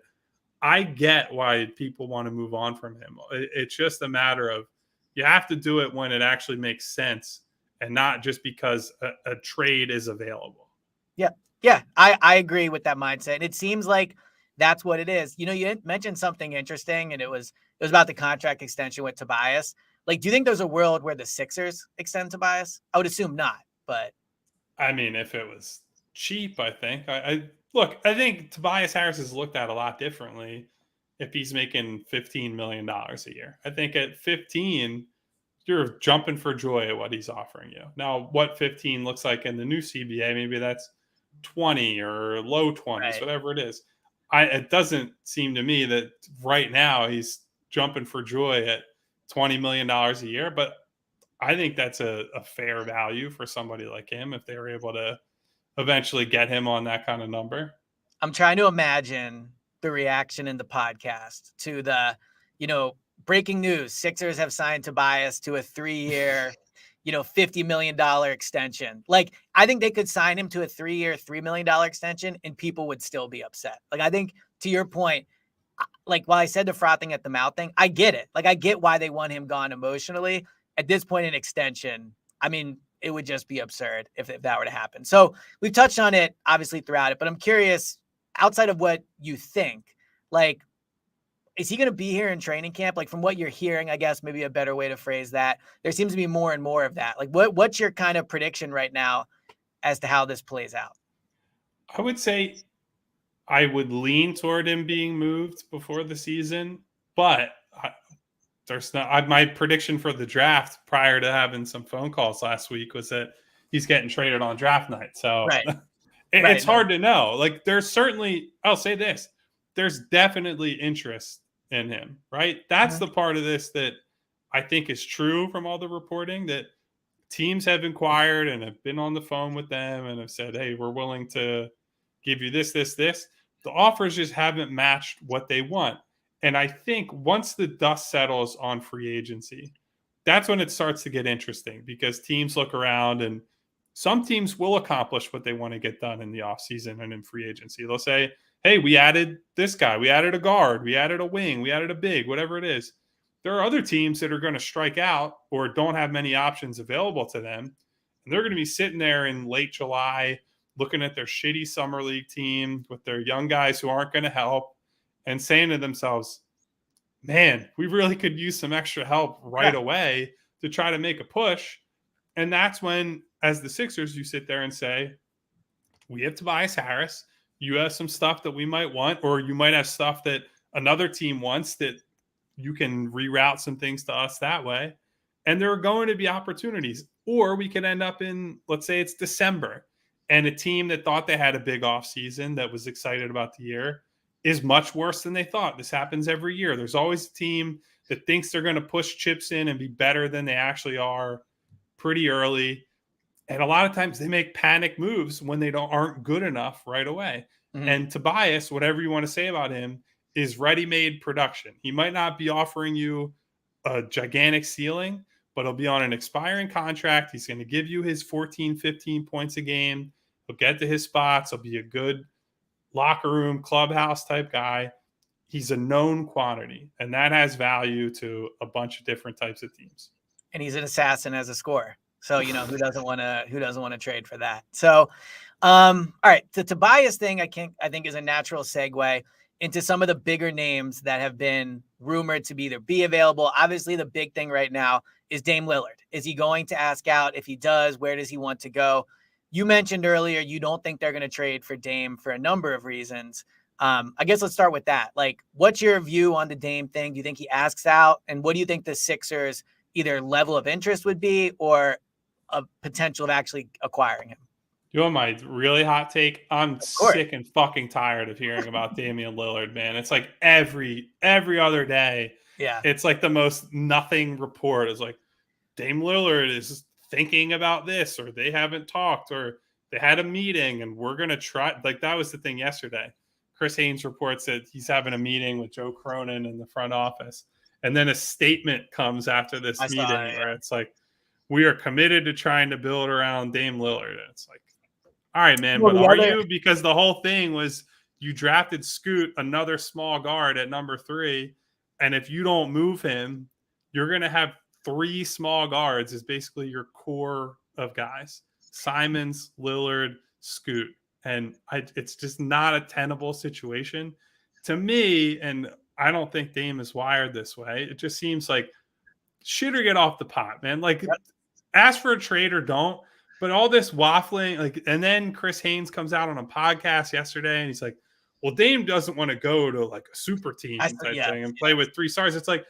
Speaker 2: I get why people want to move on from him. It's just a matter of you have to do it when it actually makes sense and not just because a trade is available.
Speaker 1: Yeah. Yeah. I agree with that mindset. And it seems like that's what it is. You mentioned something interesting, and it was about the contract extension with Tobias. Like, do you think there's a world where the Sixers extend Tobias? I would assume not, but
Speaker 2: I mean, if it was cheap, I think. I think Tobias Harris is looked at a lot differently if he's making $15 million a year. I think at 15, you're jumping for joy at what he's offering you. Now, what 15 looks like in the new CBA, maybe that's 20 or low 20s,
Speaker 1: right.
Speaker 2: Whatever it is. It doesn't seem to me that right now he's jumping for joy at $20 million a year, but I think that's a fair value for somebody like him if they were able to eventually get him on that kind of number.
Speaker 1: I'm trying to imagine the reaction in the podcast to the, breaking news. Sixers have signed Tobias to a 3-year, $50 million extension. Like, I think they could sign him to a 3-year, $3 million extension and people would still be upset. Like, I think to your point, like, while I said the frothing at the mouth thing, I get it. Like, I get why they want him gone emotionally. At this point in extension, I mean, it would just be absurd if that were to happen. So we've touched on it obviously throughout it, but I'm curious, outside of what you think, like, is he going to be here in training camp? Like, from what you're hearing, I guess maybe a better way to phrase that, there seems to be more and more of that. Like, what's your kind of prediction right now as to how this plays out?
Speaker 2: I would say I would lean toward him being moved before the season, but there's not. My prediction for the draft prior to having some phone calls last week was that he's getting traded on draft night. So
Speaker 1: Right.
Speaker 2: It's hard to know. Like, there's certainly, I'll say this, there's definitely interest in him, right? That's the part of this that I think is true from all the reporting, that teams have inquired and have been on the phone with them and have said, hey, we're willing to give you this, this, this. The offers just haven't matched what they want. And I think once the dust settles on free agency, that's when it starts to get interesting, because teams look around and some teams will accomplish what they want to get done in the offseason and in free agency. They'll say, hey, we added this guy, we added a guard, we added a wing, we added a big, whatever it is. There are other teams that are going to strike out or don't have many options available to them. And they're going to be sitting there in late July looking at their shitty summer league team with their young guys who aren't going to help and saying to themselves, man, we really could use some extra help right away to try to make a push. And that's when, as the Sixers, you sit there and say, we have Tobias Harris. You have some stuff that we might want, or you might have stuff that another team wants that you can reroute some things to us that way. And there are going to be opportunities. Or we could end up in, let's say it's December, and a team that thought they had a big offseason that was excited about the year is much worse than they thought. This happens every year. There's always a team that thinks they're going to push chips in and be better than they actually are pretty early. And a lot of times they make panic moves when they aren't good enough right away. Mm-hmm. And Tobias, whatever you want to say about him, is ready-made production. He might not be offering you a gigantic ceiling, but he'll be on an expiring contract. He's going to give you his 14, 15 points a game. He'll get to his spots. He'll be a good locker room, clubhouse type guy. He's a known quantity, and that has value to a bunch of different types of teams.
Speaker 1: And he's an assassin as a scorer. So, you know, who doesn't want to trade for that? So, all right, the Tobias thing, I think is a natural segue into some of the bigger names that have been rumored to either be available. Obviously, the big thing right now is Dame Lillard. Is he going to ask out? If he does, where does he want to go? You mentioned earlier you don't think they're going to trade for Dame for a number of reasons. I guess let's start with that. Like, what's your view on the Dame thing? Do you think he asks out? And what do you think the Sixers either level of interest would be or a potential of actually acquiring him?
Speaker 2: You want my really hot take? I'm sick and fucking tired of hearing about Damian Lillard, man. It's like every other day.
Speaker 1: Yeah.
Speaker 2: It's like the most nothing report. It's like Dame Lillard is thinking about this, or they haven't talked, or they had a meeting and we're going to try. Like, that was the thing yesterday. Chris Haynes reports that he's having a meeting with Joe Cronin in the front office. And then a statement comes after this meeting where it's like, we are committed to trying to build around Dame Lillard. And it's like, all right, man, but are you? Because the whole thing was you drafted Scoot, another small guard at number 3. And if you don't move him, you're going to have 3 small guards is basically your core of guys. Simons, Lillard, Scoot. And it's just not a tenable situation to me. And I don't think Dame is wired this way. It just seems like shit or get off the pot, man. Like, ask for a trade or don't. But all this waffling, like, and then Chris Haynes comes out on a podcast yesterday and he's like, well, Dame doesn't want to go to like a super team type thing and play with 3 stars. It's like,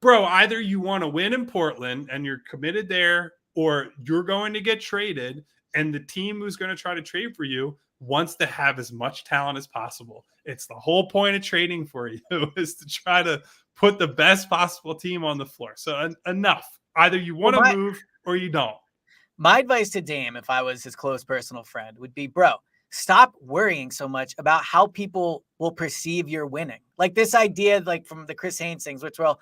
Speaker 2: bro, either you want to win in Portland and you're committed there, or you're going to get traded, and the team who's going to try to trade for you wants to have as much talent as possible. It's the whole point of trading for you is to try to put the best possible team on the floor. So enough. Either you want to move or you don't.
Speaker 1: My advice to Dame, if I was his close personal friend, would be, bro, stop worrying so much about how people will perceive you're winning. Like this idea, like from the Chris Haynes things, which, well,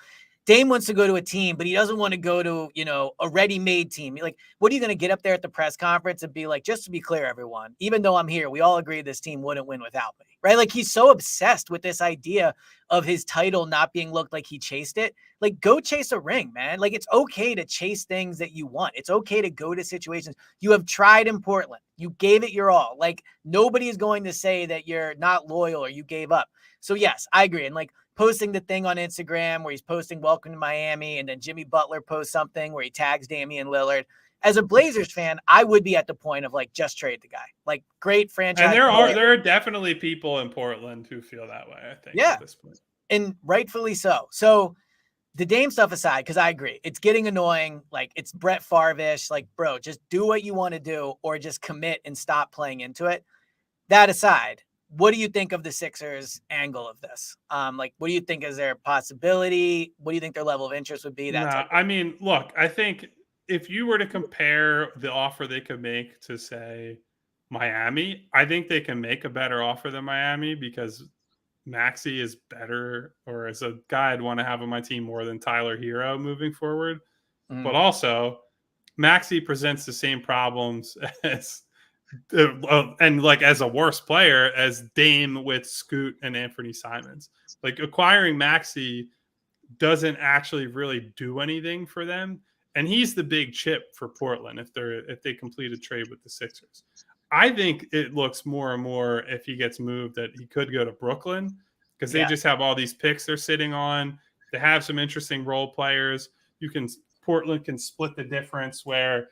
Speaker 1: Dame wants to go to a team, but he doesn't want to go to, you know, a ready-made team. Like, what are you going to get up there at the press conference and be like, just to be clear, everyone, even though I'm here, we all agree this team wouldn't win without me, right? Like, he's so obsessed with this idea of his title not being looked like he chased it. Like, go chase a ring, man. Like, it's okay to chase things that you want. It's okay to go to situations. You have tried in Portland. You gave it your all. Like, nobody is going to say that you're not loyal or you gave up. So, yes, I agree. And, like, posting the thing on Instagram where he's posting welcome to Miami, and then Jimmy Butler posts something where he tags Damian Lillard. As a Blazers fan, I would be at the point of like, just trade the guy. Like, great franchise.
Speaker 2: And there are definitely people in Portland who feel that way, I think, at this point.
Speaker 1: And rightfully so. So the Dame stuff aside, because I agree, it's getting annoying. Like, it's Brett Favre-ish. Like, bro, just do what you want to do or just commit and stop playing into it. That aside, what do you think of the Sixers' angle of this? Like, what do you think is their possibility? What do you think their level of interest would be?
Speaker 2: I mean, look, I think if you were to compare the offer they could make to, say, Miami, I think they can make a better offer than Miami because Maxey is better, or as a guy I'd want to have on my team more than Tyler Hero moving forward. but also Maxey presents the same problems as and like as a worse player as Dame with Scoot and Anthony Simons. Like acquiring Maxey doesn't actually really do anything for them, and he's the big chip for Portland if they complete a trade with the Sixers. I think it looks more and more if he gets moved that he could go to Brooklyn because they just have all these picks they're sitting on. They have some interesting role players. Portland can split the difference where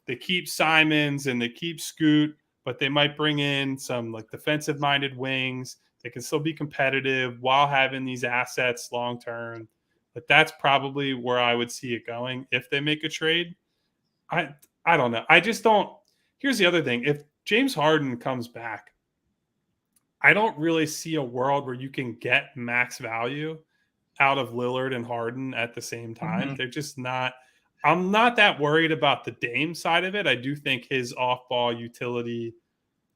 Speaker 2: they keep Simons and they keep Scoot, but they might bring in some like defensive minded wings. They can still be competitive while having these assets long term. But that's probably where I would see it going if they make a trade. I don't know. I just don't. Here's the other thing. If James Harden comes back, I don't really see a world where you can get max value out of Lillard and Harden at the same time. They're just not. I'm not that worried about the Dame side of it. I do think his off-ball utility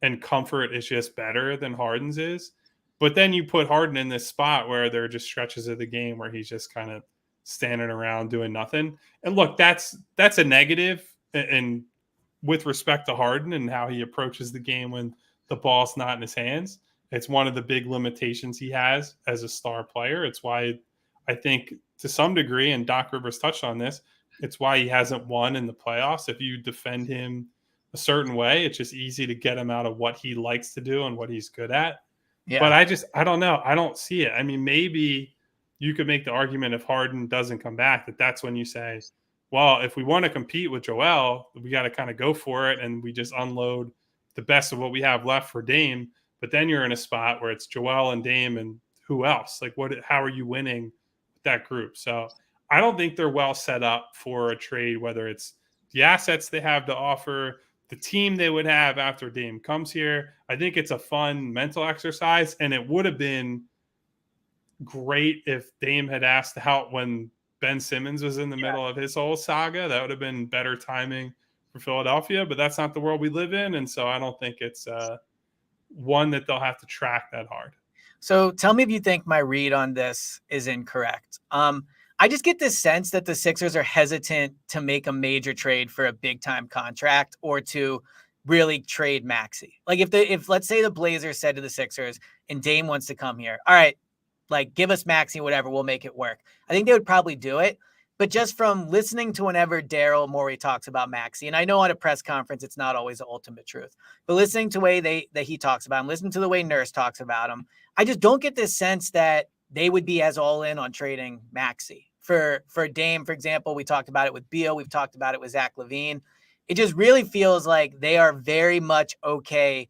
Speaker 2: and comfort is just better than Harden's is. But then you put Harden in this spot where there are just stretches of the game where he's just kind of standing around doing nothing. And look, that's a negative. And with respect to Harden and how he approaches the game when the ball's not in his hands, it's one of the big limitations he has as a star player. It's why I think to some degree, and Doc Rivers touched on this, it's why he hasn't won in the playoffs. If you defend him a certain way, it's just easy to get him out of what he likes to do and what he's good at. Yeah. But I don't know. I don't see it. I mean, maybe you could make the argument if Harden doesn't come back, that's when you say, well, if we want to compete with Joel, we got to kind of go for it. And we just unload the best of what we have left for Dame. But then you're in a spot where it's Joel and Dame and who else? Like how are you winning with that group? So I don't think they're well set up for a trade, whether it's the assets they have to offer, the team they would have after Dame comes here. I think it's a fun mental exercise, and it would have been great if Dame had asked out when Ben Simmons was in the middle of his whole saga. That would have been better timing for Philadelphia, but that's not the world we live in, and so I don't think it's one that they'll have to track that hard.
Speaker 1: So tell me if you think my read on this is incorrect. I just get this sense that the Sixers are hesitant to make a major trade for a big time contract or to really trade Maxey. Like if let's say the Blazers said to the Sixers and Dame wants to come here, all right, like give us Maxey, whatever, we'll make it work. I think they would probably do it. But just from listening to whenever Daryl Morey talks about Maxey, and I know on a press conference it's not always the ultimate truth, but listening to the way that he talks about him, listening to the way Nurse talks about him, I just don't get this sense that they would be as all in on trading Maxey. For Dame, for example, we talked about it with Beal. We've talked about it with Zach LaVine. It just really feels like they are very much okay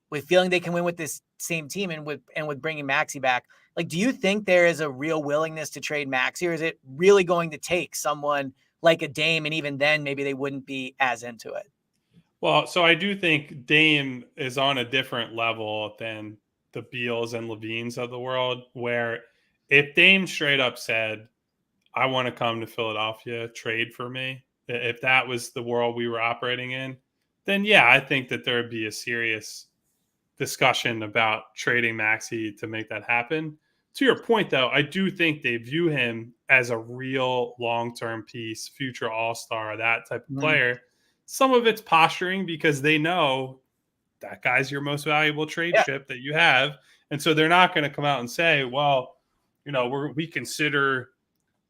Speaker 1: with feeling they can win with this same team and with bringing Maxey back. Like, do you think there is a real willingness to trade Maxey, or is it really going to take someone like a Dame, and even then maybe they wouldn't be as into it?
Speaker 2: Well, so I do think Dame is on a different level than the Beals and LaVines of the world, where if Dame straight up said, I want to come to Philadelphia, trade for me, if that was the world we were operating in, then yeah, I think that there would be a serious discussion about trading Maxey to make that happen. To your point, though, I do think they view him as a real long-term piece, future all-star, that type of player. Some of it's posturing because they know that guy's your most valuable trade chip that you have. And so they're not going to come out and say, well, we consider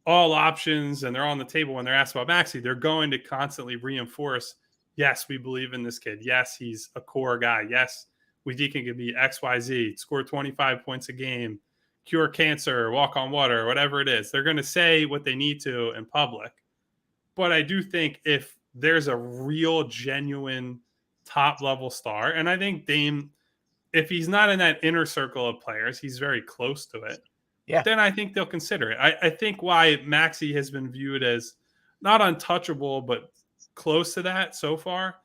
Speaker 2: all options and they're on the table when they're asked about Maxey. They're going to constantly reinforce, yes, we believe in this kid. Yes, he's a core guy. Yes, we think he can be XYZ, score 25 points a game, cure cancer, walk on water, whatever it is. They're going to say what they need to in public. But I do think if there's a real, genuine top-level star, and I think Dame, if he's not in that inner circle of players, he's very close to it. Yeah. Then I think they'll consider it. I think why Maxey has been viewed as not untouchable, but close to that so far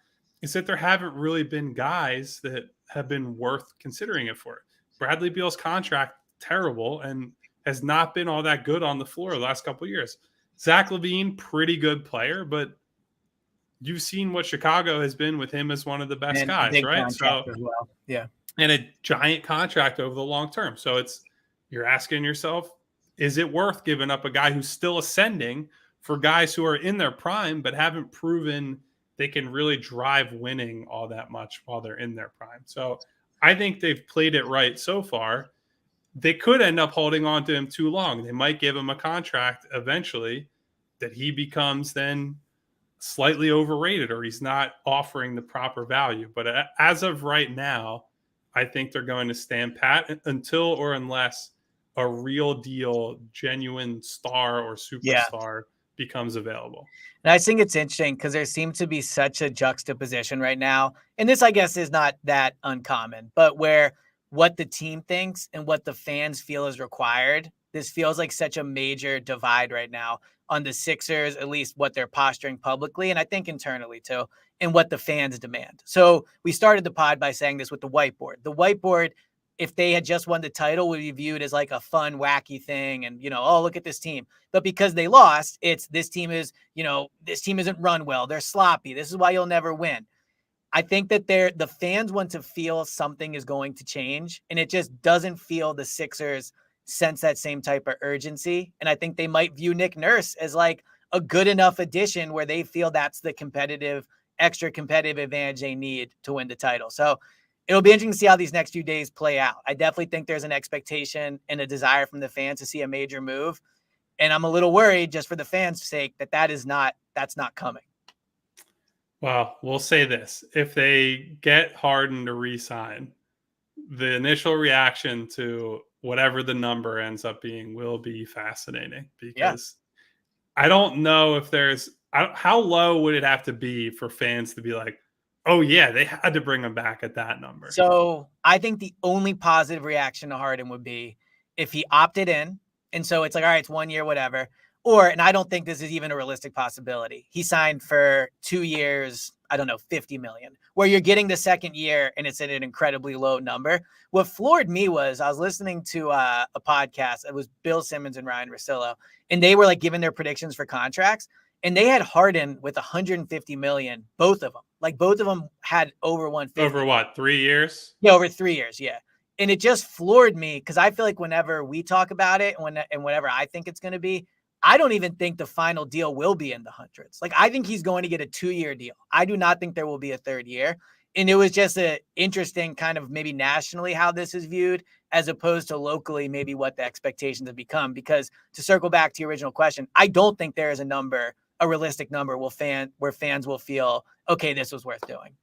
Speaker 2: is that there haven't really been guys that have been worth considering it for. Bradley Beal's contract, terrible, and has not been all that good on the floor the last couple of years. Zach LaVine, pretty good player, but you've seen what Chicago has been with him as one of the best guys, right? So,
Speaker 1: yeah,
Speaker 2: and a giant contract over the long term. So you're asking yourself, is it worth giving up a guy who's still ascending for guys who are in their prime but haven't proven they can really drive winning all that much while they're in their prime. So I think they've played it right so far. They could end up holding on to him too long. They might give him a contract eventually that he becomes then slightly overrated or he's not offering the proper value. But as of right now, I think they're going to stand pat until or unless a real deal, genuine star or
Speaker 1: Yeah.
Speaker 2: superstar becomes available.
Speaker 1: And I think it's interesting because there seems to be such a juxtaposition right now. And this, I guess, is not that uncommon, but where what the team thinks and what the fans feel is required. This feels like such a major divide right now on the Sixers, at least what they're posturing publicly, and I think internally too, and what the fans demand. So we started the pod by saying this with the whiteboard. The whiteboard, if they had just won the title, would be viewed as like a fun, wacky thing. And, oh, look at this team. But because they lost, it's this team isn't run well. They're sloppy. This is why you'll never win. I think that the fans want to feel something is going to change, and it just doesn't feel the Sixers sense that same type of urgency. And I think they might view Nick Nurse as like a good enough addition where they feel that's the extra competitive advantage they need to win the title. So it'll be interesting to see how these next few days play out. I definitely think there's an expectation and a desire from the fans to see a major move. And I'm a little worried just for the fans' sake that's not coming.
Speaker 2: Well, we'll say this. If they get Harden to re-sign, the initial reaction to whatever the number ends up being will be fascinating because I don't know if how low would it have to be for fans to be like, oh yeah, they had to bring him back at that number.
Speaker 1: So I think the only positive reaction to Harden would be if he opted in. And so it's like, all right, it's 1 year, whatever. And I don't think this is even a realistic possibility. He signed for 2 years, I don't know, 50 million, where you're getting the second year and it's at an incredibly low number. What floored me was I was listening to a podcast. It was Bill Simmons and Ryan Russillo, and they were like giving their predictions for contracts. And they had Harden with 150 million, both of them. Like both of them had over 150.
Speaker 2: Over what, 3 years?
Speaker 1: Yeah, over 3 years. Yeah. And it just floored me because I feel like whenever we talk about it and whenever I think it's going to be, I don't even think the final deal will be in the hundreds. Like I think he's going to get a 2-year deal. I do not think there will be a third year. And it was just an interesting kind of maybe nationally how this is viewed as opposed to locally, maybe what the expectations have become. Because to circle back to your original question, I don't think there is a realistic number where fans will feel, okay, this was worth doing.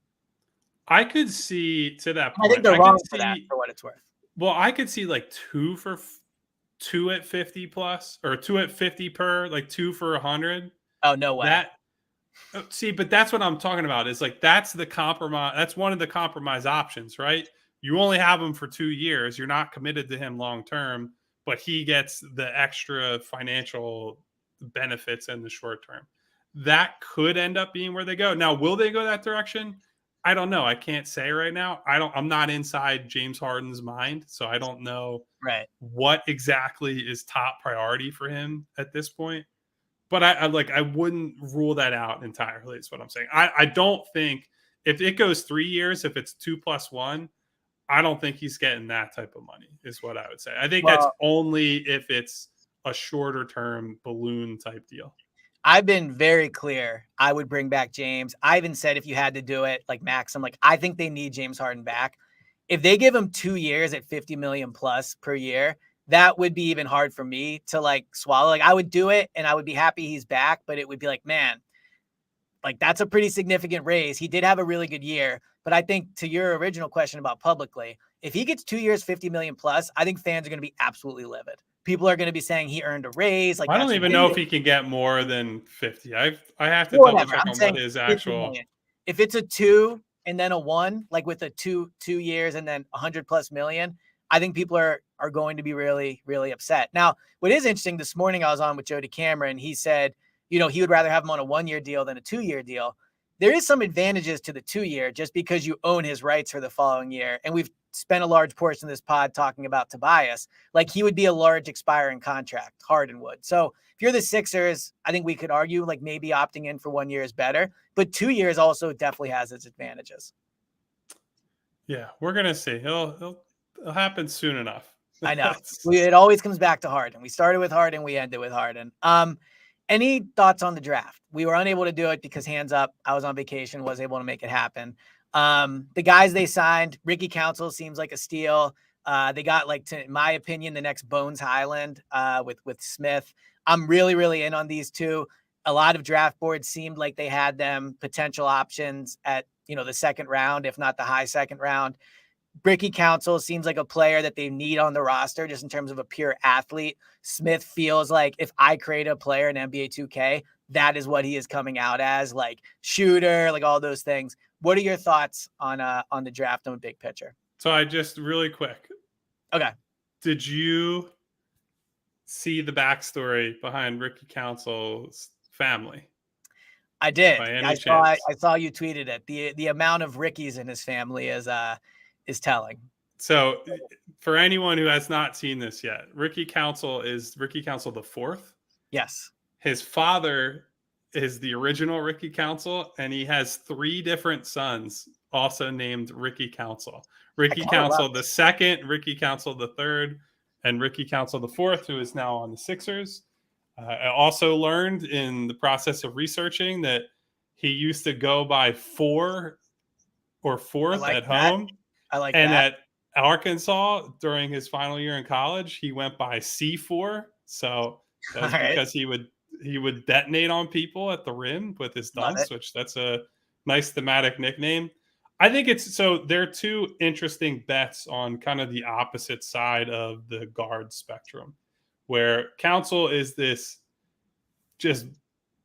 Speaker 2: I could see to that point.
Speaker 1: I think they're wrong for that, for what it's worth.
Speaker 2: Well, I could see like two at 50 plus or 2 at 50 per, like 2 for 100.
Speaker 1: Oh, no way.
Speaker 2: But that's what I'm talking about is like, that's the compromise. That's one of the compromise options, right? You only have him for 2 years. You're not committed to him long-term, but he gets the extra financial benefits in the short term. That could end up being where they go. Now, will they go that direction? I don't know. I can't say right now. I'm not inside James Harden's mind, so I don't know what exactly is top priority for him at this point. But I wouldn't rule that out entirely, is what I'm saying. I don't think if it goes 3 years, if it's 2+1, I don't think he's getting that type of money, is what I would say. I think that's only if it's a shorter term balloon type deal.
Speaker 1: I've been very clear. I would bring back James. I even said if you had to do it, like Max, I'm like, I think they need James Harden back. If they give him 2 years at 50 million plus per year, that would be even hard for me to like swallow. Like I would do it and I would be happy he's back, but it would be like, man, like that's a pretty significant raise. He did have a really good year, but I think to your original question about publicly, if he gets 2 years, 50 million plus, I think fans are going to be absolutely livid. People are going to be saying he earned a raise. Like
Speaker 2: I don't even know if he can get more than 50. I have to double check on what his actual.
Speaker 1: If it's a 2 and then a 1, like with a 2 years and then 100 plus million, I think people are going to be really, really upset. Now, what is interesting, this morning I was on with Joe DeCamera and he said, he would rather have him on a 1-year deal than a 2-year deal. There is some advantages to the 2-year just because you own his rights for the following year. And we've spent a large portion of this pod talking about Tobias. Like he would be a large expiring contract, Harden would. So if you're the Sixers, I think we could argue like maybe opting in for 1 year is better, but 2 years also definitely has its advantages.
Speaker 2: Yeah, we're going to see. It'll happen soon enough.
Speaker 1: I know. It always comes back to Harden. We started with Harden, we ended with Harden. Any thoughts on the draft? We were unable to do it because hands up, I was on vacation, was able to make it happen. The guys they signed, Ricky Council seems like a steal. They got like, in my opinion, the next Bones Highland with Smith. I'm really, really in on these two. A lot of draft boards seemed like they had them potential options at, the second round, if not the high second round. Ricky Council seems like a player that they need on the roster just in terms of a pure athlete. Smith feels like if I create a player in NBA 2K, that is what he is coming out as, like shooter, like all those things. What are your thoughts on the draft? I'm a big pitcher.
Speaker 2: So I just really quick.
Speaker 1: Okay.
Speaker 2: Did you see the backstory behind Ricky Council's family?
Speaker 1: I did.
Speaker 2: By any
Speaker 1: I
Speaker 2: chance?
Speaker 1: saw you tweeted it. The amount of Rickies in his family is telling.
Speaker 2: So for anyone who has not seen this yet, Ricky Council is Ricky Council the fourth.
Speaker 1: Yes.
Speaker 2: His father is the original Ricky Council, and he has 3 different sons also named Ricky Council. Ricky Council the second, Ricky Council the third, and Ricky Council the fourth, who is now on the Sixers. I also learned in the process of researching that he used to go by 4 or 4th at home.
Speaker 1: I like
Speaker 2: and
Speaker 1: that.
Speaker 2: At Arkansas, during his final year in college, he went by C4. So that's because he would detonate on people at the rim with his dunks, which that's a nice thematic nickname. I think they're 2 interesting bets on kind of the opposite side of the guard spectrum, where Council is this just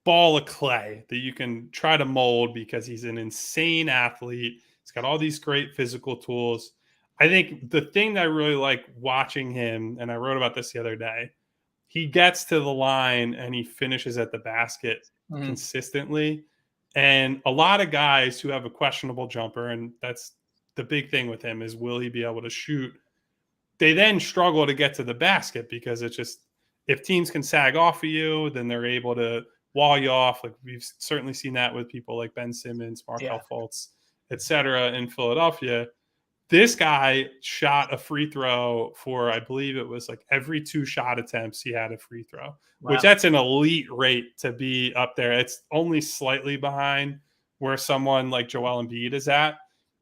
Speaker 2: ball of clay that you can try to mold because he's an insane athlete. He's got all these great physical tools. I think the thing that I really like watching him, and I wrote about this the other day, he gets to the line and he finishes at the basket consistently. And a lot of guys who have a questionable jumper, and that's the big thing with him, is will he be able to shoot? They then struggle to get to the basket because it's just, if teams can sag off of you, then they're able to wall you off. Like we've certainly seen that with people like Ben Simmons, Markelle Fultz, et cetera, in Philadelphia. This guy shot a free throw for, I believe it was like every 2 shot attempts he had a free throw, which that's an elite rate to be up there. It's only slightly behind where someone like Joel Embiid is at.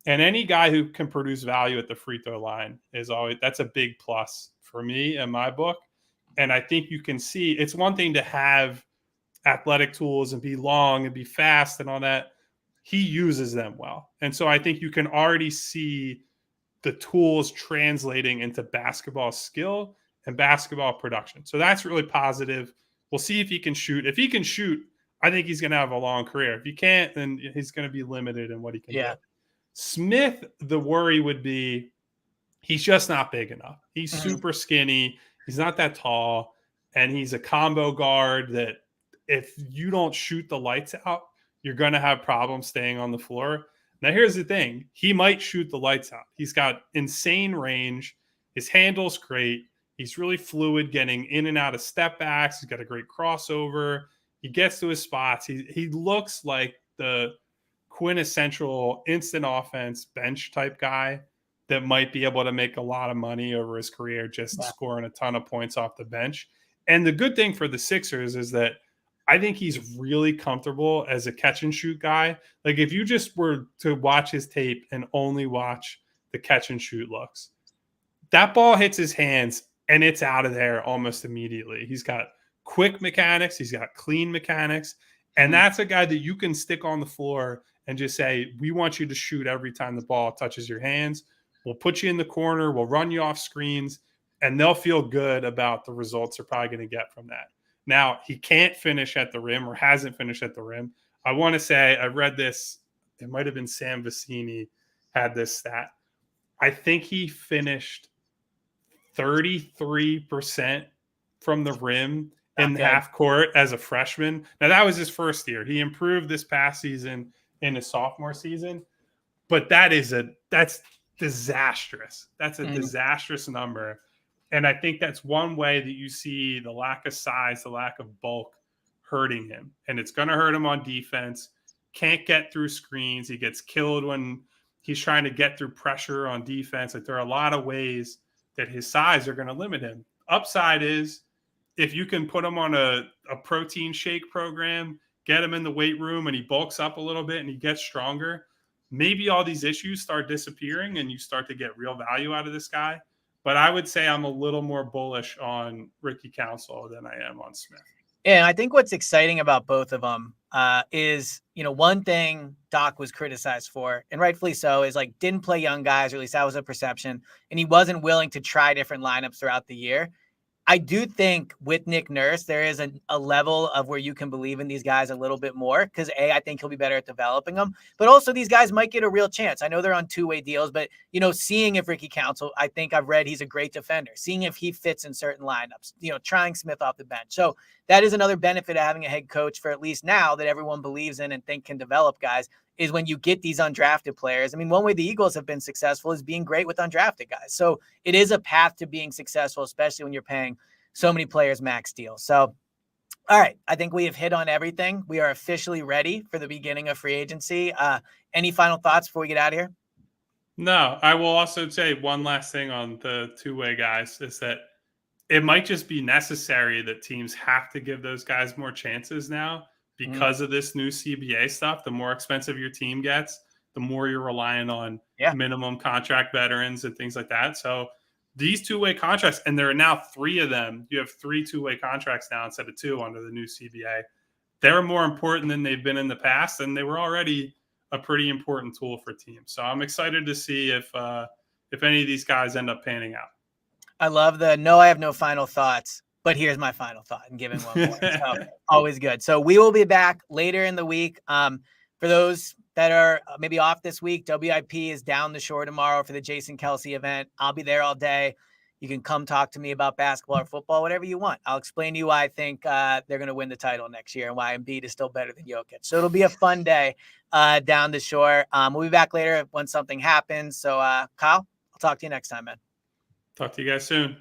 Speaker 2: And any guy who can produce value at the free throw line that's a big plus for me in my book. And I think you can see it's one thing to have athletic tools and be long and be fast and all that. He uses them well. And so I think you can already see the tools translating into basketball skill and basketball production. So that's really positive. We'll see if he can shoot. If he can shoot, I think he's going to have a long career. If he can't, then he's going to be limited in what he can do. Smith, the worry would be he's just not big enough. He's super skinny. He's not that tall. And he's a combo guard that if you don't shoot the lights out, you're going to have problems staying on the floor. Now, here's the thing. He might shoot the lights out. He's got insane range. His handle's great. He's really fluid getting in and out of step backs. He's got a great crossover. He gets to his spots. He looks like the quintessential instant offense bench type guy that might be able to make a lot of money over his career just scoring a ton of points off the bench. And the good thing for the Sixers is that I think he's really comfortable as a catch and shoot guy. Like if you just were to watch his tape and only watch the catch and shoot looks, that ball hits his hands and it's out of there almost immediately. He's got quick mechanics. He's got clean mechanics. And that's a guy that you can stick on the floor and just say, we want you to shoot every time the ball touches your hands. We'll put you in the corner. We'll run you off screens. And they'll feel good about the results they're probably going to get from that. Now, he can't finish at the rim or hasn't finished at the rim. I want to say, I read this, it might have been Sam Vecini had this stat. I think he finished 33% from the rim in half court as a freshman. Now, that was his first year. He improved this past season in his sophomore season. But that's disastrous. That's a disastrous number. And I think that's one way that you see the lack of size, the lack of bulk hurting him. And it's going to hurt him on defense. Can't get through screens. He gets killed when he's trying to get through pressure on defense. Like there are a lot of ways that his size are going to limit him. Upside is if you can put him on a protein shake program, get him in the weight room and he bulks up a little bit and he gets stronger, maybe all these issues start disappearing and you start to get real value out of this guy. But I would say I'm a little more bullish on Ricky Council than I am on Smith.
Speaker 1: Yeah, and I think what's exciting about both of them is, one thing Doc was criticized for, and rightfully so, is like didn't play young guys, or at least that was a perception, and he wasn't willing to try different lineups throughout the year. I do think with Nick Nurse, there is a level of where you can believe in these guys a little bit more because, I think he'll be better at developing them. But also, these guys might get a real chance. I know they're on two-way deals, but, seeing if Ricky Council, I think I've read he's a great defender, seeing if he fits in certain lineups, trying Smith off the bench. So that is another benefit of having a head coach for at least now that everyone believes in and think can develop guys is when you get these undrafted players. I mean, one way the Eagles have been successful is being great with undrafted guys. So it is a path to being successful, especially when you're paying so many players max deals. So, all right, I think we have hit on everything. We are officially ready for the beginning of free agency. Any final thoughts before we get out of here?
Speaker 2: No, I will also say one last thing on the two-way guys is that it might just be necessary that teams have to give those guys more chances now because of this new CBA stuff. The more expensive your team gets, the more you're relying on minimum contract veterans and things like that. So these two-way contracts, and there are now 3 of them. You have 3 two-way contracts now instead of 2 under the new CBA. They're more important than they've been in the past, and they were already a pretty important tool for teams. So I'm excited to see if any of these guys end up panning out.
Speaker 1: I love I have no final thoughts, but here's my final thought and giving one more. So always good. So we will be back later in the week. For those that are maybe off this week, WIP is down the shore tomorrow for the Jason Kelsey event. I'll be there all day. You can come talk to me about basketball or football, whatever you want. I'll explain to you why I think they're going to win the title next year and why Embiid is still better than Jokic. So it'll be a fun day down the shore. We'll be back later when something happens. So Kyle, I'll talk to you next time, man.
Speaker 2: Talk to you guys soon.